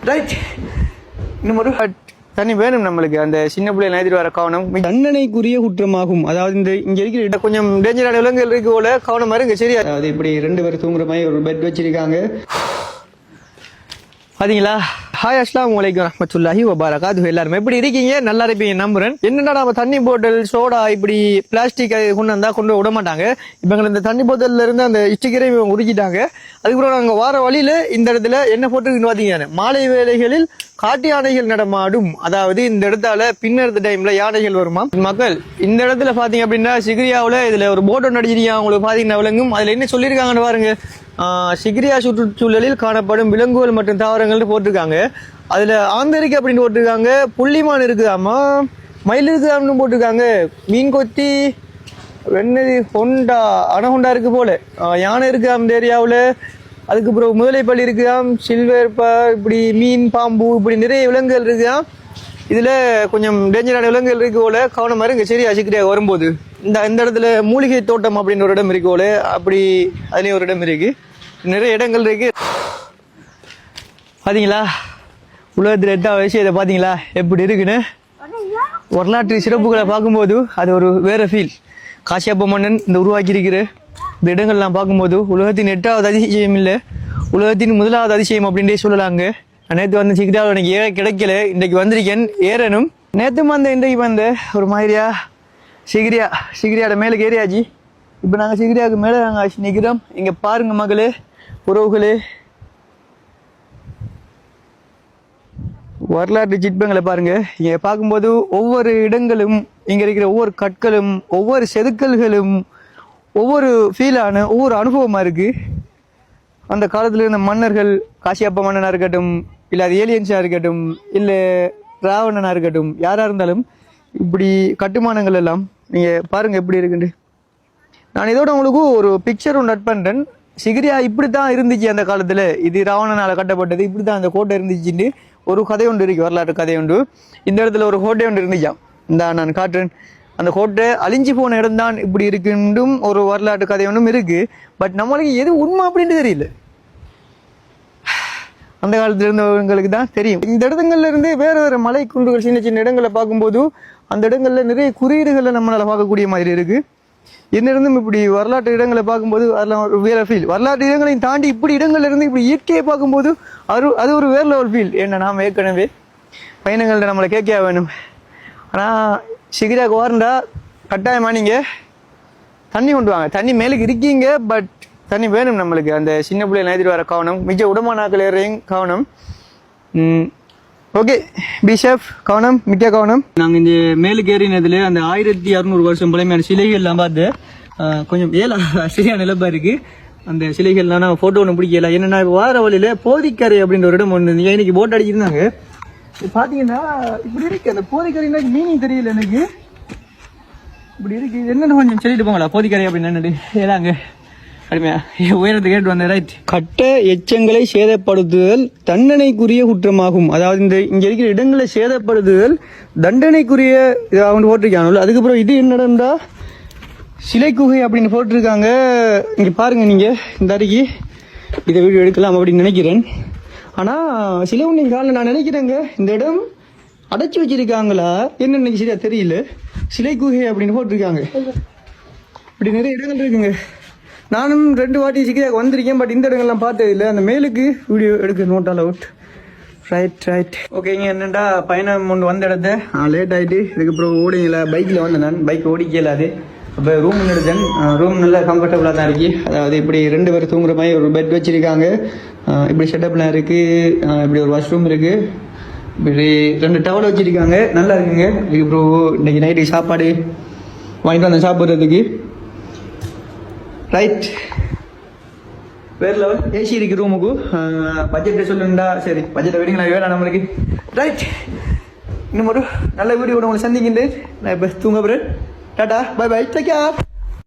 Right. இன்னும் ஒரு தண்ணி வேணும் நம்மளுக்கு. அந்த சின்ன பிள்ளைகள் நேதிட்டு வர கவனம் தண்டனைக்குரிய குற்றமாகும். அதாவது இந்த இங்க இருக்கிற கொஞ்சம் டேஞ்சரான விலங்குகள் இருக்கு போல கவனம் இருங்க. சரியா? அதாவது இப்படி 2 பேர் தூங்குற மாதிரி ஒரு பெட் வச்சிருக்காங்க பாத்தீங்களா? ஹாய், அஸ்ஸலாமு அலைக்கும் வரஹ்மத்துல்லாஹி வபரகாத்துஹு. எல்லாரும் எப்படி இருக்கீங்க? நல்லா இருப்பீங்க நம்புறேன். என்னடா நம்ம தண்ணி போட்டல் சோடா இப்படி பிளாஸ்டிக் கொண்டு வந்தா கொண்டு விட மாட்டாங்க. இப்ப இந்த தண்ணி போத்தல்ல இருந்து அந்த ஸ்டிக்கரை உருக்கிட்டாங்க. அதுக்கப்புறம் நாங்க வார வழியில இந்த இடத்துல என்ன போட்டுருக்குன்னு பாத்தீங்கன்னா, மாலை வேளைகளில் காட்டு யானைகள் நடமாடும். அதாவது இந்த இடத்தால பின்னெடுத்த டைம்ல யானைகள் வருமா மக்கள். இந்த இடத்துல பாத்தீங்க அப்படின்னா சிகிரியாவில் இதுல ஒரு போட் ஒன்று அடிச்சிருக்கீங்க. உங்களுக்கு பாத்தீங்கன்னா விலங்கும் அதுல என்ன சொல்லியிருக்காங்கன்னு பாருங்க. சிகிரியா சுற்றுச்சூழலில் காணப்படும் விலங்குகள் மற்றும் தாவரங்கள் போட்டிருக்காங்க. அதுல ஆந்தரிக்கு அப்படின்னு போட்டிருக்காங்க. புள்ளிமான் இருக்குதாமா, மயில் இருக்குதாம்னு போட்டிருக்காங்க. மீன் கொத்தி வெண்ணதி ஹொண்டா அனஹொண்டா இருக்கு போல, யானை இருக்கு அந்த ஏரியாவில். அதுக்கப்புறம் முதலைப்பள்ளி இருக்குதாம், சில்வர் இப்படி மீன் பாம்பு இப்படி நிறைய விலங்குகள் இருக்குதாம். இதுல கொஞ்சம் டேஞ்சரான விலங்குகள் இருக்கு போல கவனமா இருங்க. சரியா? சிக்கிரியா வரும்போது இந்த இடத்துல மூலிகை தோட்டம் அப்படின்னு ஒரு இடம் இருக்கு போல, அப்படி அதுலயும் ஒரு இடம் இருக்கு. நிறைய இடங்கள் இருக்கு பாத்தீங்களா? உலகத்துல 8வது விஷயத்தை பாத்தீங்களா எப்படி இருக்குன்னு. வரலாற்று சிறப்புகளை பார்க்கும்போது அது ஒரு வேற ஃபீல். காசியப்ப மன்னன் இந்த உருவாக்கி இருக்கிற இந்த இடங்கள்லாம் பார்க்கும்போது உலகத்தின் 8வது அதிசயம் இல்லை, உலகத்தின் 1வது அதிசயம் அப்படின்ட்டே சொல்லலாங்க. நேற்று வந்து சிக்கிட்டாவில் எனக்கு ஏற கிடைக்கல, இன்றைக்கு வந்திருக்கேன், ஏறணும். நேற்று வந்த இன்றைக்கு வந்த ஒரு மாதிரியா சிகிரியாட மேலுக்கு ஏறியாச்சு. இப்போ நாங்கள் சிகிரியாவுக்கு மேலே நாங்கள் ஆச்சு நிற்கிறோம். இங்கே பாருங்க மகளே, உறவுகளே, வரலாற்று சிற்பங்களை பாருங்க. இங்கே பார்க்கும்போது ஒவ்வொரு இடங்களும், இங்கே இருக்கிற ஒவ்வொரு கற்களும், ஒவ்வொரு செதுக்கல்களும் ஒவ்வொரு ஃபீலான ஒவ்வொரு அனுபவமாக இருக்குது. அந்த காலத்தில் இருந்த மன்னர்கள், காசியப்ப மன்னனாக இருக்கட்டும், இல்லை அது ஏலியன்ஸாக இருக்கட்டும், இல்லை ராவணனாக இருக்கட்டும், யாராக இருந்தாலும் இப்படி கட்டுமானங்கள் எல்லாம் நீங்கள் பாருங்கள் எப்படி இருக்குண்டு. நான் இதோட உங்களுக்கு ஒரு பிக்சர் ஒன்று அட் பண்ணுறேன். சிகிரியா இப்படி தான் இருந்துச்சு அந்த காலத்தில். இது ராவணனால் கட்டப்பட்டது, இப்படி தான் அந்த கோட்டை இருந்துச்சுன்னு ஒரு கதை ஒன்று இருக்குது, வரலாற்று கதை ஒன்று. இந்த இடத்துல ஒரு கோட்டை ஒன்று இருந்துச்சான். இந்த நான் காட்டுறேன். அந்த கோட்டை அழிஞ்சு போன இடம் தான் இப்படி இருக்குன்றும் ஒரு வரலாற்று கதை ஒன்றும் இருக்குது. பட் நம்மளுக்கு எது உண்மை அப்படின்ட்டு தெரியல. அந்த காலத்துல இருந்தவங்களுக்கு தான் தெரியும். இந்த இடங்கள்ல இருந்து வேற வேற மலை குன்றுகள், சின்ன சின்ன இடங்களை பார்க்கும்போது அந்த இடங்கள்ல நிறைய குறியீடுகளை நம்மளால பார்க்கக்கூடிய மாதிரி இருக்கு. இருந்தும் இப்படி வரலாற்று இடங்களை பார்க்கும்போது அதெல்லாம் ஒரு வேற ஃபீல். வரலாற்று இடங்களையும் தாண்டி இப்படி இடங்கள்ல இருந்து இப்படி இயற்கையை பார்க்கும்போது அது ஒரு வேற லெவல் ஃபீல். ஏன்னா நாம ஏற்கனவே பயணங்கள்ல நம்மளை கேட்க வேணும். ஆனா சிகிரியாவுக்கு வரண்டா கட்டாயமா நீங்க தண்ணி கொண்டு வாங்க. தண்ணி மேலுக்கு இருக்கீங்க, பட் தண்ணி வேணும் நம்மளுக்கு. அந்த சின்ன பிள்ளைகள் நேதிட்டு வர கவனம், மிச்ச உடமானாக்கள் ஏறையும் கவனம். ஓகே, பி சேஃப், கவனம், மிக்க கவனம். நாங்கள் இந்த மேலுக்கு ஏறினதுல அந்த 1600 வருஷம் பழமையான சிலைகள் எல்லாம் பார்த்து கொஞ்சம் சரியான நிலப்பா இருக்கு. அந்த சிலைகள்லாம் நான் ஃபோட்டோ ஒன்று பிடிக்கல. என்னன்னா வார வழியில போதிக்கரை அப்படின்ற ஒரு இடம் ஒன்று இன்னைக்கு போட் அடிச்சிருந்தாங்க. பாத்தீங்கன்னா இப்படி இருக்கு அந்த போதிக்கரை. மீனிங் தெரியல எனக்கு. இப்படி இருக்கு என்னன்னு கொஞ்சம் சொல்லிட்டு போங்களா போதிக்கரை அப்படின்னு ஏதாங்க உயரத்துக்கு கேட்டு வந்த. ரைட். கட்ட எச்சங்களை சேதப்படுத்துதல் தண்டனைக்குரிய குற்றமாகும். அதாவது இங்க இருக்கிற இடங்களை சேதப்படுத்துதல் தண்டனைக்குரிய அவங்க போட்டிருக்காங்க. அதுக்கப்புறம் இது என்னடா சிலை குகை அப்படின்னு போட்டிருக்காங்க. இங்க பாருங்க, நீங்க இந்த அருகே இதை வீடியோ எடுக்கலாம் அப்படின்னு நினைக்கிறேன். ஆனா சில ஒன்று காலில் நான் நினைக்கிறேங்க இந்த இடம் அடைச்சி வச்சிருக்காங்களா என்னன்னு சரியா தெரியல. சிலை குகை அப்படின்னு போட்டிருக்காங்க. இப்படி நிறைய இடங்கள் இருக்குங்க. நானும் 2 வாட்டி சிக்கிரியாவுக்கு வந்திருக்கேன், பட் இந்த இடங்கள்லாம் பார்த்தது இல்லை. அந்த மேலுக்கு வீடியோ எடுக்க நோட்டால் அவுட். ரைட். ஓகேங்க. என்னண்டா பயணம் ஒன்று வந்த இடத்த லேட் ஆகிட்டு இதுக்கப்புறம் ஓடிங்களா பைக்கில் வந்தேன். நான் பைக் ஓடிக்கலாது. அப்போ ரூம் எடுத்தேன். ரூம் நல்லா கம்ஃபர்டபுளாக தான் இருக்கு. அதாவது இப்படி 2 பேர் தூங்குற மாதிரி ஒரு பெட் வச்சிருக்காங்க. இப்படி செட்டப்லாம் இருக்குது. இப்படி ஒரு வாஷ்ரூம் இருக்குது. இப்படி 2 டவல் வச்சிருக்காங்க. நல்லா இருக்குங்க. இதுக்கப்புறம் இன்னைக்கு நைட்டுக்கு சாப்பாடு வாங்கிட்டு வந்தேன் சாப்பிட்றதுக்கு. ரைட். வேற லெவல். ஏசி இருக்கு ரூமுக்கு. பட்ஜெட் சொல்லுண்டா சரி, பட்ஜெட்டை விடுங்களா வேணாம் நம்மளுக்கு. ரைட். இன்னும் ஒரு நல்ல வீடியோ உங்களுக்கு சந்திக்கின்றேன். நான் இப்போ தூங்க போகிறேன். Tata, bye bye, take care.